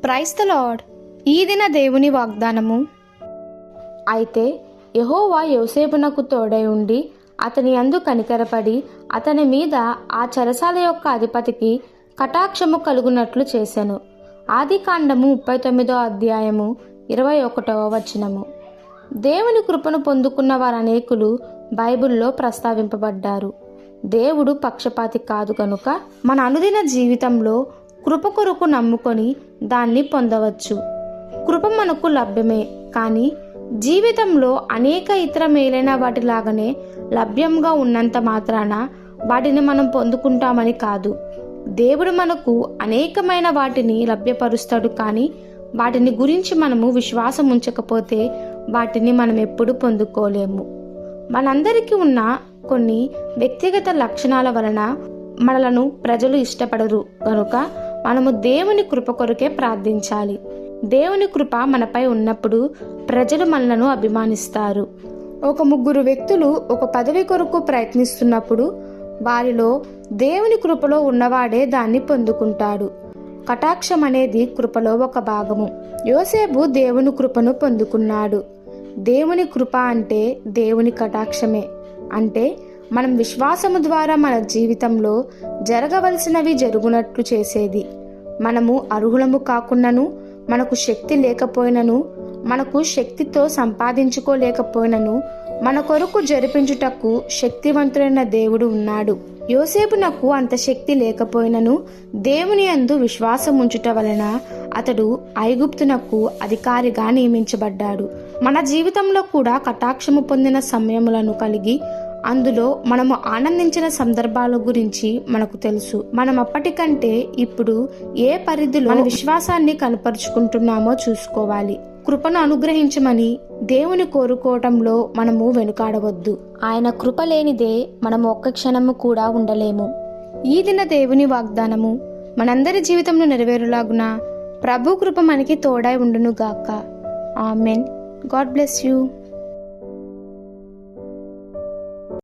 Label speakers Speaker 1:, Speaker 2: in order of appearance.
Speaker 1: Praise the lord. ఈ దిన దేవుని వాగ్దానము. అయితే యెహోవా యోసేపునకు తోడై ఉండి అతని యందు కనికరపడి అతని మీద ఆ చెరసాల యొక్క అధిపతికి కటాక్షము కలుగునట్లు చేసెను. ఆదికాండము 39వ అధ్యాయము 21వ వచనము. దేవుని కృపను పొందుకున్న వారనేకులు బైబిల్లో ప్రస్తావింపబడ్డారు. దేవుడు పక్షపాతి కాదు కనుక మన అనుదిన జీవితంలో కృప కొరకు నమ్ముకొని దాన్ని పొందవచ్చు. కృప మనకు లభ్యమే, కానీ జీవితంలో అనేక ఇతర మేలైన వాటిలాగానే లభ్యంగా ఉన్నంత మాత్రాన వాటిని మనం పొందుకుంటామని కాదు. దేవుడు మనకు అనేకమైన వాటిని లభ్యపరుస్తాడు, కానీ వాటిని గురించి మనము విశ్వాసం ఉంచకపోతే వాటిని మనం ఎప్పుడు పొందుకోలేము. మనందరికీ ఉన్న కొన్ని వ్యక్తిగత లక్షణాల వలన మనలను ప్రజలు ఇష్టపడరు కనుక మనము దేవుని కృప కొరకే ప్రార్థించాలి. దేవుని కృప మనపై ఉన్నప్పుడు ప్రజలు మనలను అభిమానిస్తారు. ఒక 3 వ్యక్తులు ఒక పదవి కొరకు ప్రయత్నిస్తున్నప్పుడు వారిలో దేవుని కృపలో ఉన్నవాడే దాన్ని పొందుకుంటాడు. కటాక్షం అనేది కృపలో ఒక భాగము. యోసేపు దేవుని కృపను పొందుకున్నాడు. దేవుని కృప అంటే దేవుని కటాక్షమే. అంటే మనం విశ్వాసము ద్వారా మన జీవితంలో జరగవలసినవి జరుగునట్లు చేసేది. మనము అర్హులము కాకున్నను, మనకు శక్తి లేకపోయినను, మనకు శక్తితో సంపాదించుకోలేకపోయినను మన కొరకు జరిపించుటకు శక్తివంతుడైన దేవుడు ఉన్నాడు. యోసేపునకు అంత శక్తి లేకపోయినను దేవుని యందు విశ్వాసం ఉంచుట వలన అతడు ఐగుప్తునకు అధికారిగా నియమించబడ్డాడు. మన జీవితంలో కూడా కటాక్షము పొందిన సమయములను కలిగి అందులో మనము ఆనందించిన సందర్భాల గురించి మనకు తెలుసు. మనం అప్పటికంటే ఇప్పుడు ఏ పరిధిలో మన విశ్వాసాన్ని కనపరుచుకుంటున్నామో చూసుకోవాలి. కృపను అనుగ్రహించమని దేవుని కోరుకోవటంలో మనము వెనుకాడవద్దు. ఆయన కృప లేనిదే మనము ఒక్క క్షణము కూడా ఉండలేము. ఈ దిన దేవుని వాగ్దానము మనందరి జీవితంలో నెరవేరులాగున ప్రభు కృప మనకి తోడై ఉండును గాక. ఆమెన్. God bless you.